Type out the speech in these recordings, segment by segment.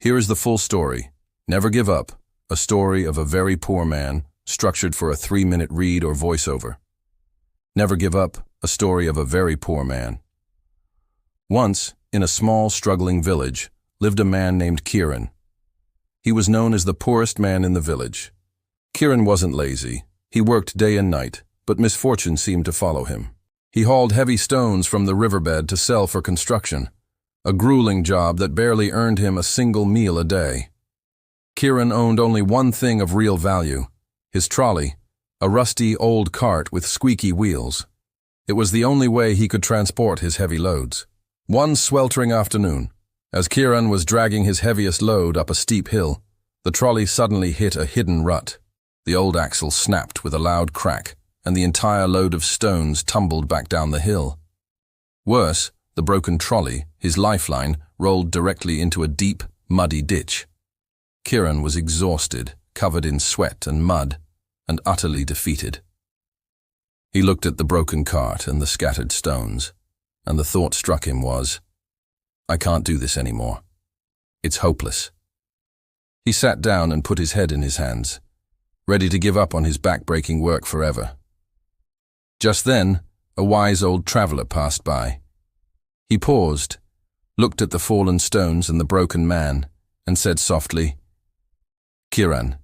Here is the full story. Never Give Up, a story of a very poor man, structured for a 3-minute read or voiceover. Never Give Up, a story of a very poor man. Once, in a small, struggling village, lived a man named Kiran. He was known as the poorest man in the village. Kiran wasn't lazy. He worked day and night, but misfortune seemed to follow him. He hauled heavy stones from the riverbed to sell for construction, a grueling job that barely earned him a single meal a day. Kiran owned only one thing of real value, his trolley, a rusty old cart with squeaky wheels. It was the only way he could transport his heavy loads. One sweltering afternoon, as Kiran was dragging his heaviest load up a steep hill, the trolley suddenly hit a hidden rut. The old axle snapped with a loud crack, and the entire load of stones tumbled back down the hill. Worse, the broken trolley, his lifeline, rolled directly into a deep, muddy ditch. Kiran was exhausted, covered in sweat and mud, and utterly defeated. He looked at the broken cart and the scattered stones, and the thought struck him was, I can't do this anymore. It's hopeless. He sat down and put his head in his hands, ready to give up on his back-breaking work forever. Just then, a wise old traveler passed by. He paused, looked at the fallen stones and the broken man, and said softly, Kiran,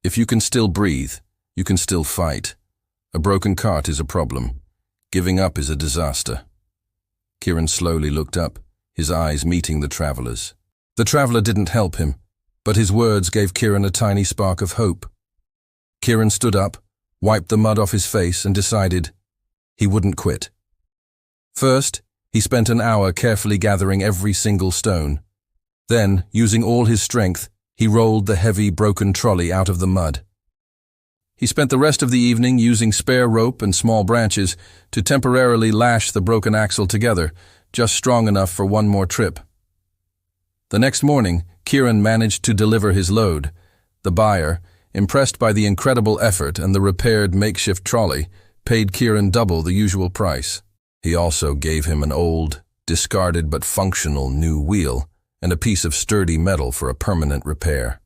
if you can still breathe, you can still fight. A broken cart is a problem. Giving up is a disaster. Kiran slowly looked up, his eyes meeting the traveler's. The traveler didn't help him, but his words gave Kiran a tiny spark of hope. Kiran stood up, wiped the mud off his face, and decided he wouldn't quit. First, he spent an hour carefully gathering every single stone. Then, using all his strength, he rolled the heavy, broken trolley out of the mud. He spent the rest of the evening using spare rope and small branches to temporarily lash the broken axle together, just strong enough for one more trip. The next morning, Kiran managed to deliver his load. The buyer, impressed by the incredible effort and the repaired makeshift trolley, paid Kiran double the usual price. He also gave him an old, discarded but functional new wheel and a piece of sturdy metal for a permanent repair.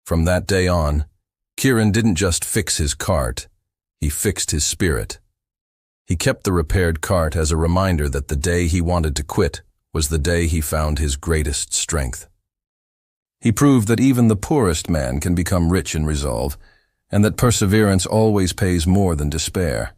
From that day on, Kiran didn't just fix his cart, he fixed his spirit. He kept the repaired cart as a reminder that the day he wanted to quit was the day he found his greatest strength. He proved that even the poorest man can become rich in resolve, and that perseverance always pays more than despair.